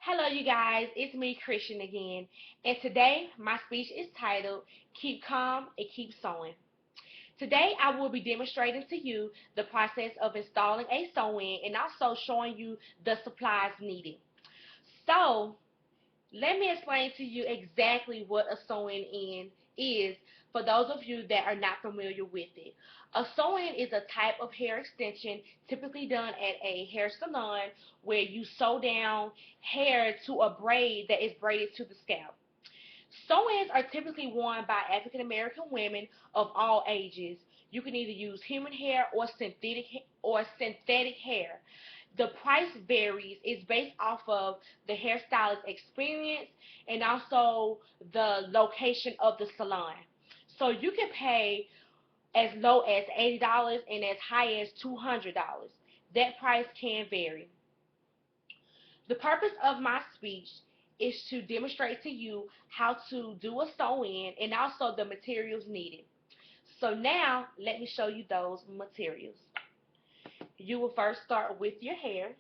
Hello, you guys. It's me, Christian, again. And today, my speech is titled Keep Calm and Keep Sewing. Today, I will be demonstrating to you the process of installing a sew-in and also showing you the supplies needed. So, let me explain to you exactly what a sew-in is for those of you that are not familiar with it. A sew-in is a type of hair extension typically done at a hair salon where you sew down hair to a braid that is braided to the scalp. Sew-ins are typically worn by African American women of all ages. You can either use human hair or synthetic hair. The price varies. It's based off of the hairstylist experience and also the location of the salon. So you can pay as low as $80 and as high as $200. That price can vary. The purpose of my speech is to demonstrate to you how to do a sew-in and also the materials needed. So now let me show you those materials. You will first start with your hair,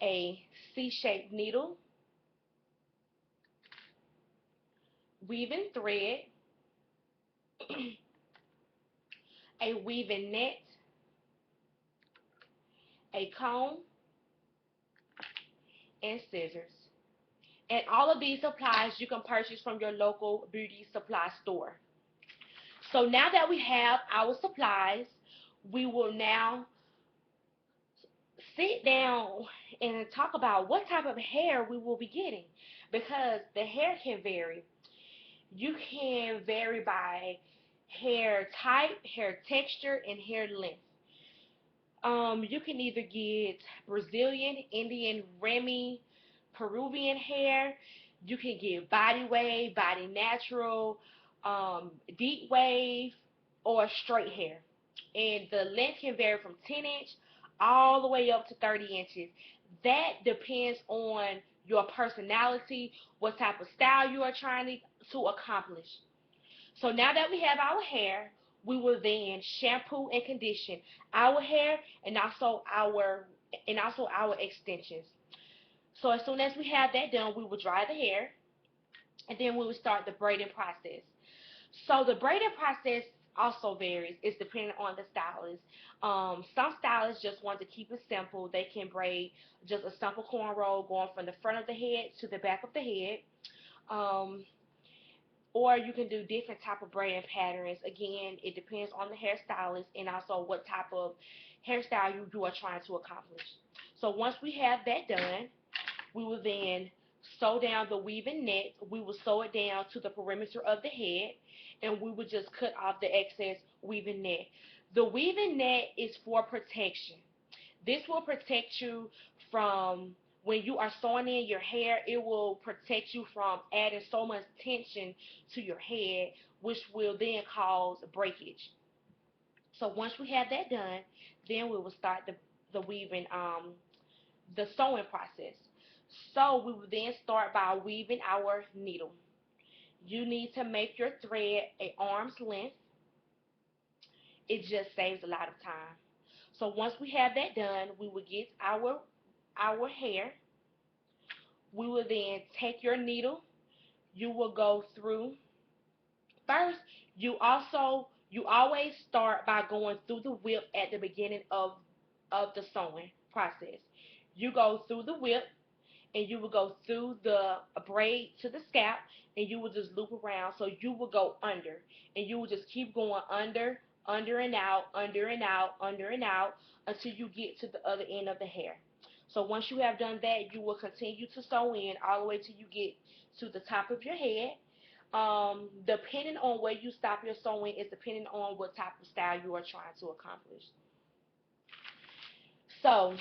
a C-shaped needle, weaving thread, a weaving net, a comb, and scissors. And all of these supplies you can purchase from your local beauty supply store. So now that we have our supplies, we will now sit down and talk about what type of hair we will be getting, because the hair can vary. You can vary by hair type, hair texture, and hair length. You can either get Brazilian, Indian, Remy, Peruvian hair. You can get body wave, body natural, deep wave, or straight hair. And the length can vary from 10-inch all the way up to 30 inches. That depends on your personality, what type of style you are trying to accomplish. So now that we have our hair, we will then shampoo and condition our hair and also our extensions. So as soon as we have that done, we will dry the hair and then we will start the braiding process. So the braiding process also varies. It's dependent on the stylist. Some stylists just want to keep it simple. They can braid just a simple cornrow going from the front of the head to the back of the head. Um, or you can do different type of braiding patterns. Again, it depends on the hairstylist and also what type of hairstyle you are trying to accomplish. So once we have that done, we will then sew down the weaving net. We will sew it down to the perimeter of the head, and we will just cut off the excess weaving net. The weaving net is for protection. This will protect you from when you are sewing in your hair. It will protect you from adding so much tension to your head, which will then cause breakage. So once we have that done, then we will start the weaving, the sewing process. So we will then start by weaving our needle. You need to make your thread a arm's length. It just saves a lot of time. So once we have that done, we will get our hair. We will then take your needle. You will go through first. You always start by going through the whip at the beginning of the sewing process. You go through the whip and you will go through the braid to the scalp and you will just loop around. So you will go under and you will just keep going under and out, under and out, under and out until you get to the other end of the hair. So once you have done that, you will continue to sew in all the way till you get to the top of your head. Depending on where you stop your sewing is depending on what type of style you are trying to accomplish. So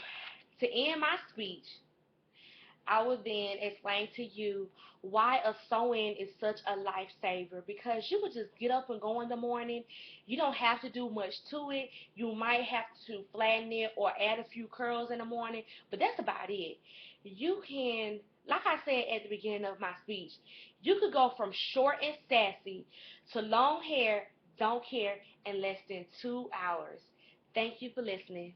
to end my speech, I will then explain to you why a sew-in is such a lifesaver, because you would just get up and go in the morning. You don't have to do much to it. You might have to flatten it or add a few curls in the morning, but that's about it. You can, like I said at the beginning of my speech, you could go from short and sassy to long hair, don't care in less than 2 hours. Thank you for listening.